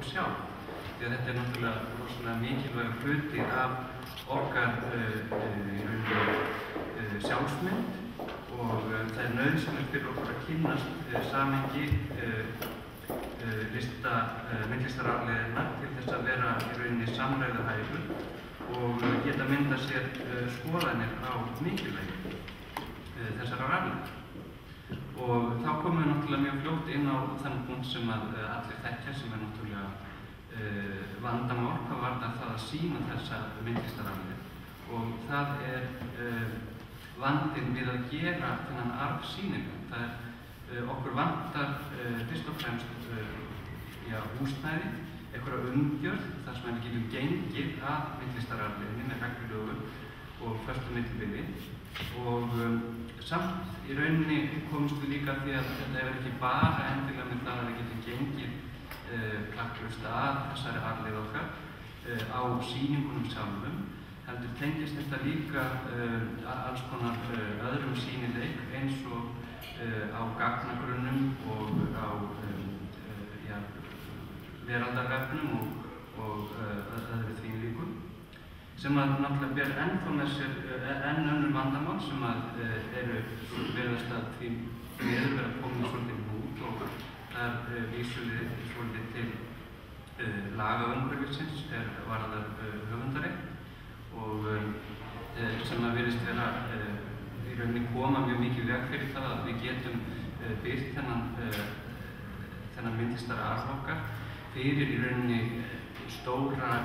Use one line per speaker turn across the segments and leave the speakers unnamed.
okkur sjálf. Því að þetta náttúrulega rosalega mikilvægur hluti af okkar sjálfsmynd og það nauðsynlegt fyrir okkur að kynnast samhengi myndlistararfleifðarinnar til þess að vera í rauninni samræðuhæfur og geta mynda sér skoðanir á mikilvægi þessara rafleifða. Og þá komum við náttúrulega mjög fljótt inn á þann punkt sem allir þekkja, sem náttúrulega vandamál hvað varðar það að sýna þessa myndlistararfleifð. Og það vandinn við að gera þennan arf sýningu. Okkur vantar fyrst og fremst húsnæði, einhverja umgjörð þar sem við getum gengið að myndlistararfleiðinni með reglulegu og föstu millibili. Og samt í rauninni komumst við líka því að þetta hefur ekki bara endilega með það að við getum gengið klakklaust að þessari arfleifð okkar á sýningunum sjálfum, heldur tengist þetta líka alls konar öðrum sýnileik eins og á gagnagrunnum og á veraldarvefnum og öðru þvíumlíkum, sem náttúrulega ber ennþá með sér enn önnur vandamál sem virðast að því miður vera komin svolítið út og þar vísum við svolítið til lagaumhverfisins varðar höfundarétt og sem virðist vera í rauninni koma mjög mikið veg fyrir það að við getum birt þennan myndlistararf okkar fyrir í rauninni stóra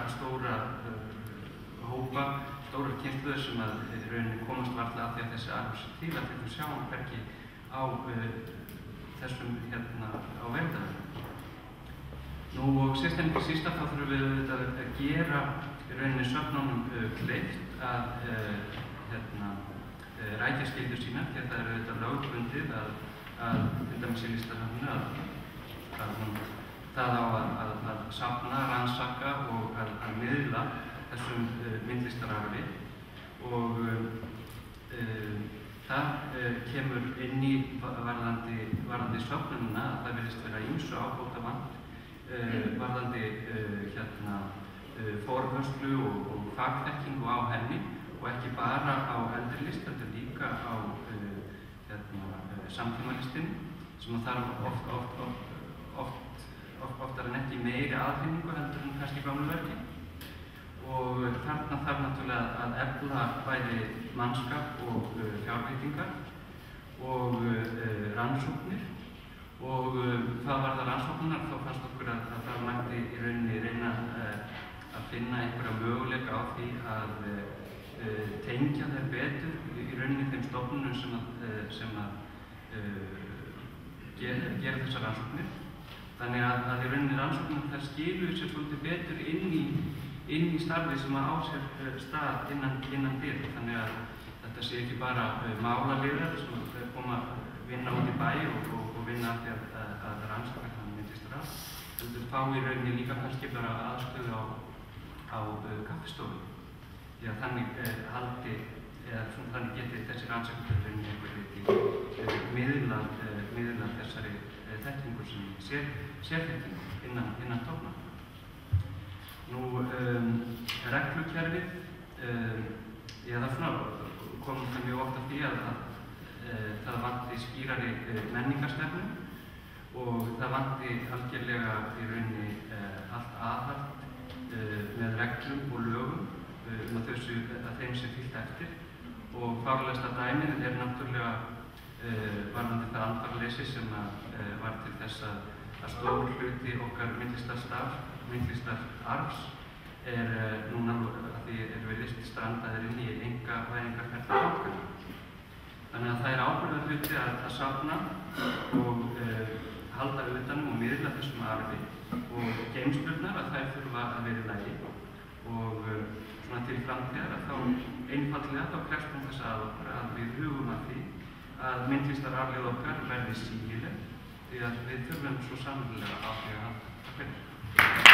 hópa, stórar kynslóðir sem í rauninni komast varla að því að þessi arf sé til að við sjáum hvergi á þessum á verðarverðum. Nú og síst en ekki sísta þá þurfum við auðvitað að gera í rauninni söfnunum kleift að rækja skyldur sínar, því að það auðvitað lögbundið að til dæmis í Listasafninu að það á að safna, rannsaka og að miðla þessum myndlistararfi og það kemur inn í varðandi söfnunina að það virðist vera ýmsu ábótavant varðandi forvörslu og fagþekkingu á henni og ekki bara á eldri list, heldur líka á samtímalistinni sem þarf oftar en ekki meiri aðfinningu heldur en kannski gamlu verki. Og þarna þarf náttúrulega að efla bæði mannskap og fjárveitingar og rannsóknir. Og hvað varðar rannsóknar þá fannst okkur að það mætti í rauninni reyna að finna einhverja möguleika á því að tengja þær betur í rauninni þeim stofnunum sem gera þessar rannsóknir. Þannig að í rauninni rannsóknir þær skiluðu sér svolítið betur inn í starfið sem á sér stað innan dyra. Þannig að þetta sé ekki bara málaliðar sem koma að vinna út í bæ og vinna af því að rannsaka þannig myndlistararf. Heldur fá í rauninni líka kannski bara aðstöðu á kaffistofu. Því að þannig geti þessi rannsækjur rauninni einhverju miðla þessari þekkingu sem sérþekkingu innan stofnana. Nú, reglukerfið, það kom það mjög oft að því að það vanti skýrari menningarstefnu og það vanti algjörlega í rauninni allt aðhald með reglum og lögum að þeim sé fylgt eftir. Og fárlegasta dæmið náttúrulega varðandi það andvarleysi sem var til þess að stór hluti okkar myndlistararfs núna að því virðist strandaðir inn í einkavæðingarferli bankanna. Þannig að það ábyrgðarhluti að safna og halda utan og miðla þessum arfi og geymslurnar að þær þurfa að vera í lagi og svona til framtíðar að þá einfaldlega þá krefst þess að við hugum að því að myndlistararfleifð okkar verði sýnileg því að við þurfum svo sannarlega á því að halda.